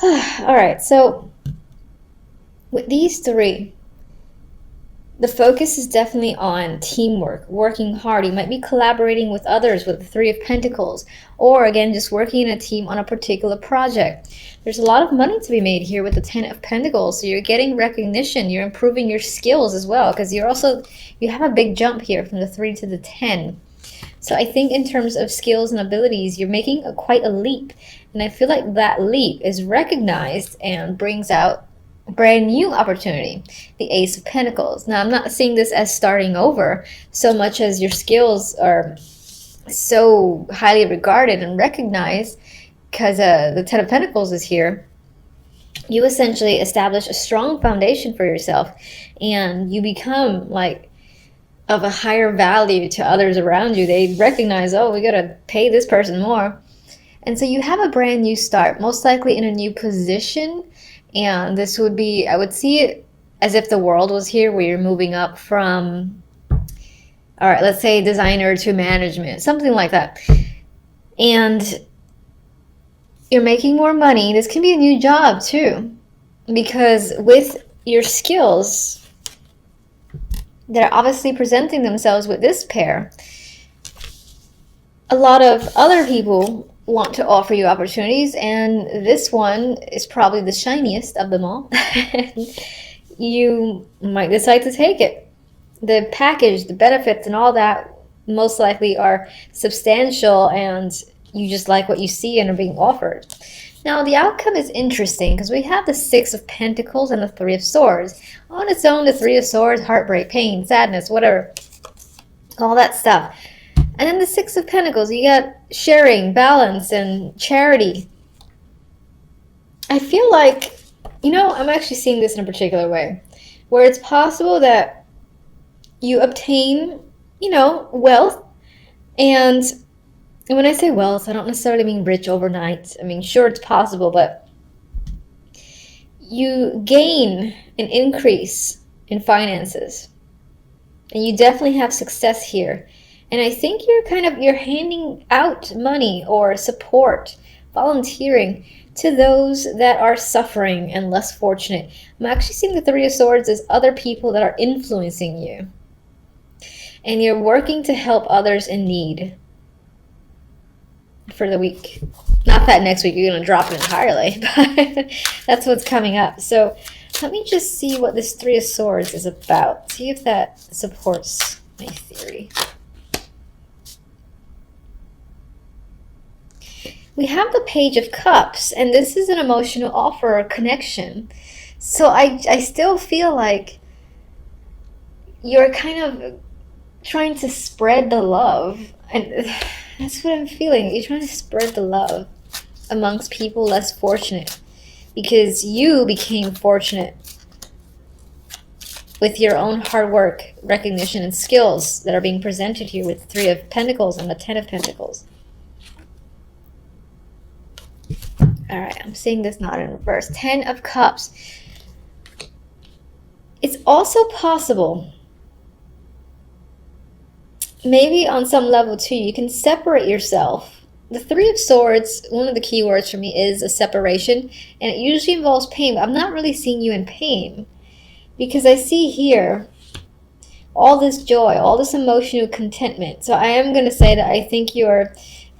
All right, so with these three, the focus is definitely on teamwork, working hard. You might be collaborating with others with the Three of Pentacles, or again, just working in a team on a particular project. There's a lot of money to be made here with the Ten of Pentacles, so you're getting recognition, you're improving your skills as well, because you have a big jump here from the 3 to the 10. So I think in terms of skills and abilities, you're making quite a leap. And I feel like that leap is recognized and brings out brand new opportunity, the Ace of Pentacles. Now, I'm not seeing this as starting over so much as your skills are so highly regarded and recognized because the Ten of Pentacles is here. You essentially establish a strong foundation for yourself and you become like of a higher value to others around you. They recognize, oh, we gotta pay this person more. And so you have a brand new start, most likely in a new position. And this would be, I would see it as if the world was here, where you're moving up from, all right, let's say designer to management, something like that. And you're making more money. This can be a new job too, because with your skills that are obviously presenting themselves with this pair, a lot of other people want to offer you opportunities, and this one is probably the shiniest of them all. You might decide to take it. The package, the benefits, and all that most likely are substantial, and you just like what you see and are being offered. Now, the outcome is interesting because we have the Six of Pentacles and the Three of Swords. On its own, the Three of Swords, heartbreak, pain, sadness, whatever, all that stuff. And then the Six of Pentacles, you got sharing, balance, and charity. I feel like, I'm actually seeing this in a particular way, where it's possible that you obtain, wealth. And when I say wealth, I don't necessarily mean rich overnight. I mean, sure, it's possible, but you gain an increase in finances. And you definitely have success here. And I think you're handing out money or support, volunteering to those that are suffering and less fortunate. I'm actually seeing the Three of Swords as other people that are influencing you. And you're working to help others in need for the week. Not that next week you're going to drop it entirely, but that's what's coming up. So let me just see what this Three of Swords is about. See if that supports my theory. We have the Page of Cups, and this is an emotional offer or connection. So I still feel like you're kind of trying to spread the love. And that's what I'm feeling. You're trying to spread the love amongst people less fortunate. Because you became fortunate with your own hard work, recognition, and skills that are being presented here with the Three of Pentacles and the Ten of Pentacles. All right, I'm seeing this not in reverse. 10 of Cups. It's also possible, maybe on some level too, you can separate yourself. The Three of Swords, one of the key words for me is a separation, and it usually involves pain, but I'm not really seeing you in pain, because I see here all this joy, all this emotional contentment. So I am going to say that I think you're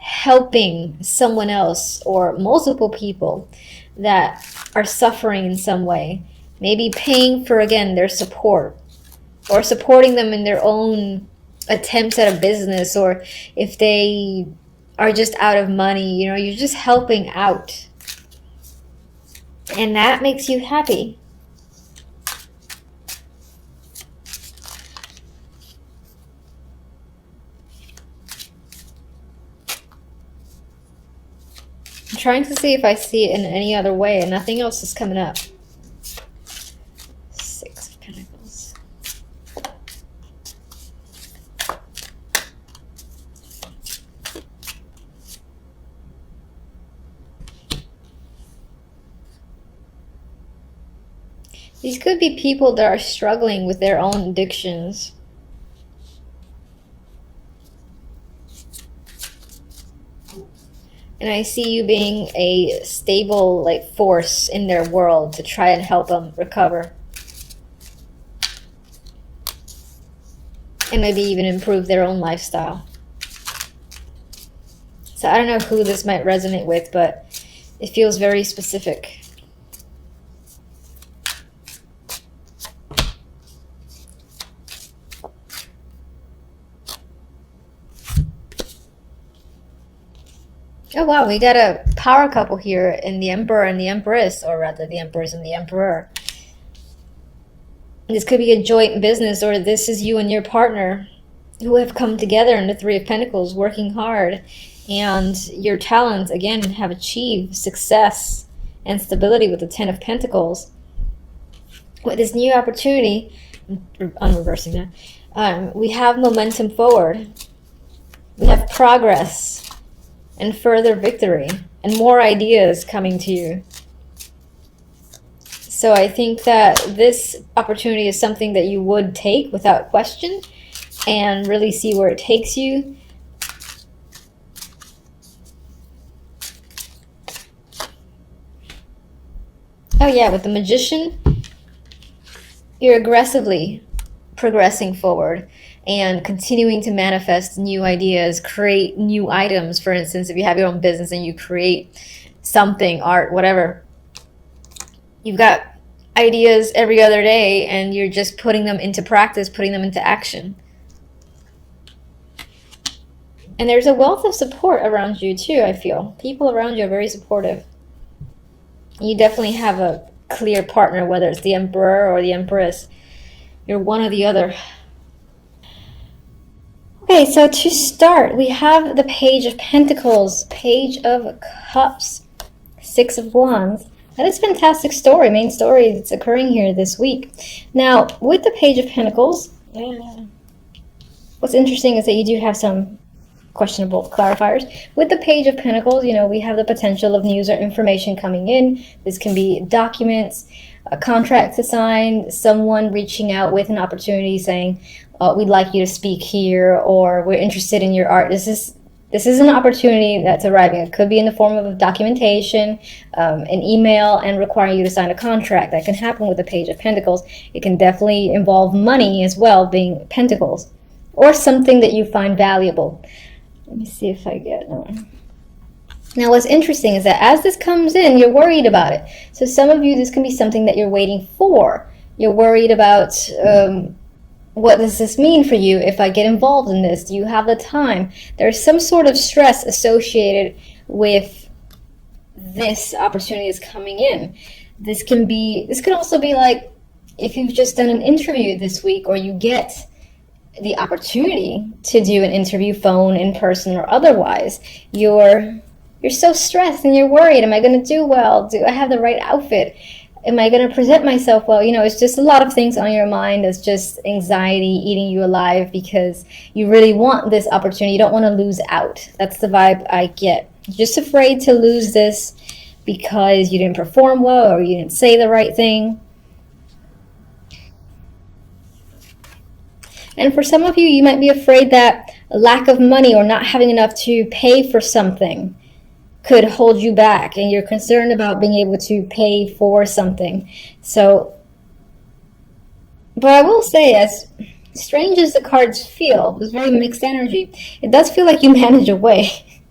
helping someone else or multiple people that are suffering in some way. Maybe paying for, again, their support, or supporting them in their own attempts at a business, or if they are just out of money, you're just helping out. And that makes you happy. I'm trying to see if I see it in any other way, and nothing else is coming up. Six of Pentacles. These could be people that are struggling with their own addictions. And I see you being a stable like force in their world to try and help them recover. And maybe even improve their own lifestyle. So I don't know who this might resonate with, but it feels very specific. Oh wow, we got a power couple here in the Emperor and the Empress, or rather the Empress and the Emperor. This could be a joint business, or this is you and your partner who have come together in the Three of Pentacles, working hard, and your talents, again, have achieved success and stability with the Ten of Pentacles. With this new opportunity, I'm reversing that, we have momentum forward. We have progress and further victory and more ideas coming to you. So I think that this opportunity is something that you would take without question and really see where it takes you. Oh yeah, with the Magician, you're aggressively progressing forward and continuing to manifest new ideas, create new items. For instance, if you have your own business and you create something, art, whatever, you've got ideas every other day and you're just putting them into practice, putting them into action. And there's a wealth of support around you too, I feel. People around you are very supportive. You definitely have a clear partner, whether it's the Emperor or the Empress. You're one or the other. Okay, so to start, we have the Page of Pentacles, Page of Cups, Six of Wands. That is a fantastic story, main story that's occurring here this week. Now, with the Page of Pentacles, what's interesting is that you do have some questionable clarifiers. With the Page of Pentacles, you know, we have the potential of news or information coming in. This can be documents, a contract to sign, someone reaching out with an opportunity saying, we'd like you to speak here, or we're interested in your art. This is an opportunity that's arriving. It could be in the form of a documentation, an email, and requiring you to sign a contract. That can happen with the Page of Pentacles. It can definitely involve money as well, being Pentacles, or something that you find valuable. Let me see if I get one. Now, what's interesting is that as this comes in, you're worried about it. So some of you, this can be something that you're waiting for. You're worried about what does this mean for you if I get involved in this? Do you have the time? There's some sort of stress associated with this opportunity that's coming in. This could also be like if you've just done an interview this week, or you get the opportunity to do an interview, phone, in person, or otherwise. You're so stressed and you're worried. Am I going to do well? Do I have the right outfit? Am I going to present myself well? You know, it's just a lot of things on your mind. It's just anxiety eating you alive because you really want this opportunity. You don't want to lose out. That's the vibe I get. You're just afraid to lose this because you didn't perform well, or you didn't say the right thing. And for some of you, you might be afraid that lack of money or not having enough to pay for something could hold you back, and you're concerned about being able to pay for something. So, but I will say, as strange as the cards feel, it's very mixed energy. It does feel like you manage away,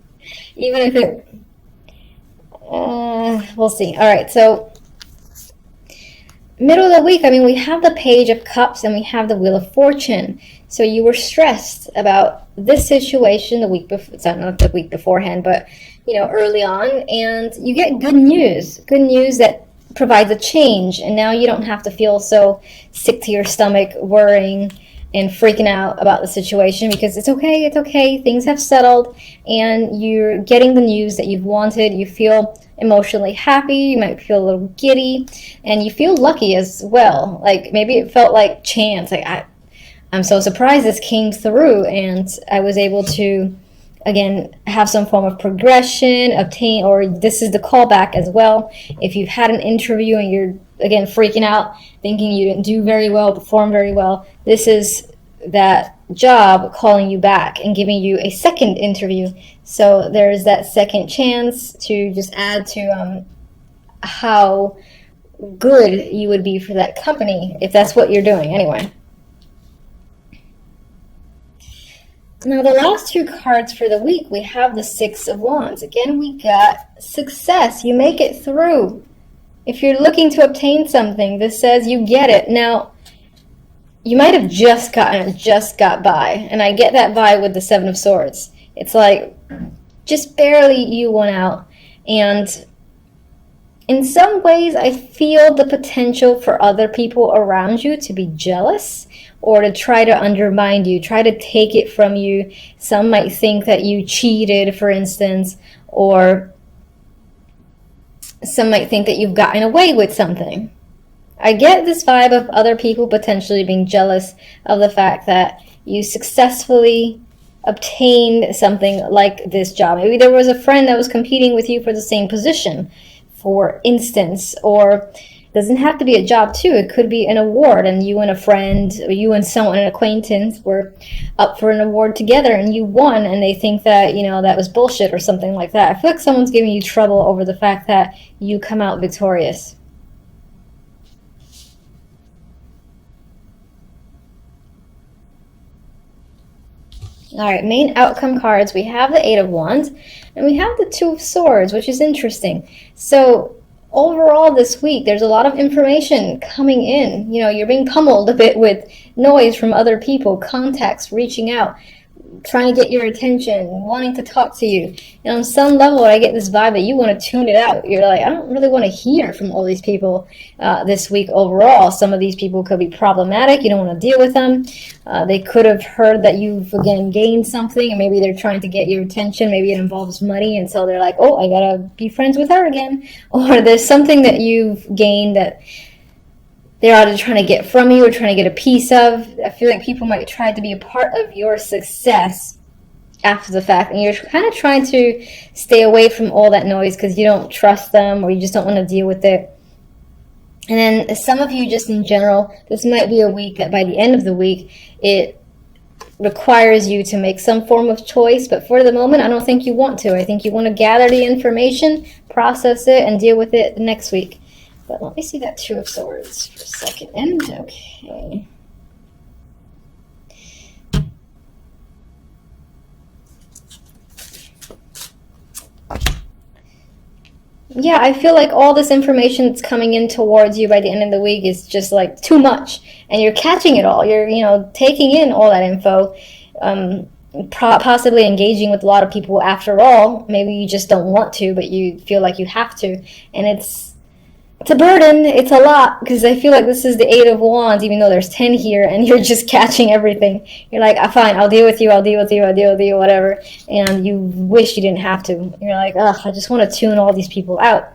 even if it, we'll see. All right, so middle of the week, I mean, we have the Page of Cups and we have the Wheel of Fortune. So you were stressed about this situation the week before, it's not the week beforehand, but you know, early on, and you get good news that provides a change, and now you don't have to feel so sick to your stomach, worrying and freaking out about the situation, because it's okay, things have settled, and you're getting the news that you've wanted. You feel emotionally happy, you might feel a little giddy, and you feel lucky as well. Like maybe it felt like chance, like I'm so surprised this came through, and I was able to again have some form of progression, obtain, or this is the callback as well. If you've had an interview and you're again freaking out, thinking you didn't do very well, perform very well, this is that job calling you back and giving you a second interview. So there's that second chance to just add to how good you would be for that company if that's what you're doing anyway. Now the last two cards for the week, we have the Six of Wands. Again, we got success. You make it through. If you're looking to obtain something, this says you get it. Now, you might have just got by, and I get that vibe with the Seven of Swords. It's like just barely you won out, and in some ways I feel the potential for other people around you to be jealous or to try to undermine you, try to take it from you. Some might think that you cheated, for instance, or some might think that you've gotten away with something. I get this vibe of other people potentially being jealous of the fact that you successfully obtained something like this job. Maybe there was a friend that was competing with you for the same position, for instance, or it doesn't have to be a job too. It could be an award, and you and a friend, or you and someone, an acquaintance, were up for an award together and you won, and they think that, you know, that was bullshit or something like that. I feel like someone's giving you trouble over the fact that you come out victorious. All right, main outcome cards. We have the Eight of Wands, and we have the Two of Swords, which is interesting. So overall this week, there's a lot of information coming in. You know, you're being pummeled a bit with noise from other people, contacts reaching out, trying to get your attention, wanting to talk to you. And on some level, I get this vibe that you want to tune it out. You're like, I don't really want to hear from all these people this week overall. Some of these people could be problematic. You don't want to deal with them. They could have heard that you've, again, gained something, and maybe they're trying to get your attention. Maybe it involves money, and so they're like, oh, I got to be friends with her again. Or there's something that you've gained that they're either trying to get from you or trying to get a piece of. I feel like people might try to be a part of your success after the fact, and you're kind of trying to stay away from all that noise because you don't trust them or you just don't want to deal with it. And then some of you, just in general, this might be a week that by the end of the week, it requires you to make some form of choice, but for the moment, I don't think you want to. I think you want to gather the information, process it, and deal with it next week. But let me see that Two of Swords for a second. Okay. Yeah, I feel like all this information that's coming in towards you by the end of the week is just like too much. And you're catching it all. You're, taking in all that info. Possibly engaging with a lot of people after all. Maybe you just don't want to, but you feel like you have to. And it's a burden. It's a lot, because I feel like this is the Eight of Wands, even though there's 10 here, and you're just catching everything. You're like, fine, I'll deal with you, whatever. And you wish you didn't have to. You're like, ugh, I just want to tune all these people out.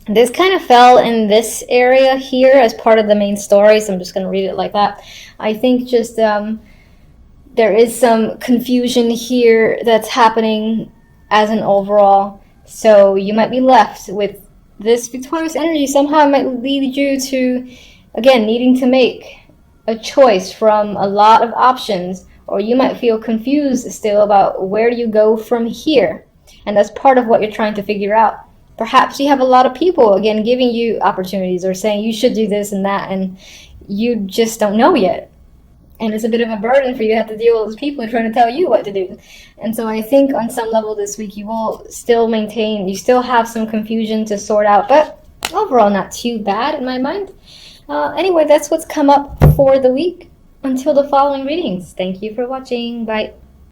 This kind of fell in this area here as part of the main story, so I'm just going to read it like that. I think just there is some confusion here that's happening as an overall. So you might be left with this victorious energy. Somehow it might lead you to, again, needing to make a choice from a lot of options, or you might feel confused still about where do you go from here. And that's part of what you're trying to figure out. Perhaps you have a lot of people, again, giving you opportunities or saying you should do this and that, and you just don't know yet. And it's a bit of a burden for you to have to deal with those people trying to tell you what to do. And so I think on some level this week you will still you still have some confusion to sort out, but overall not too bad in my mind. Anyway, that's what's come up for the week. Until the following readings. Thank you for watching. Bye.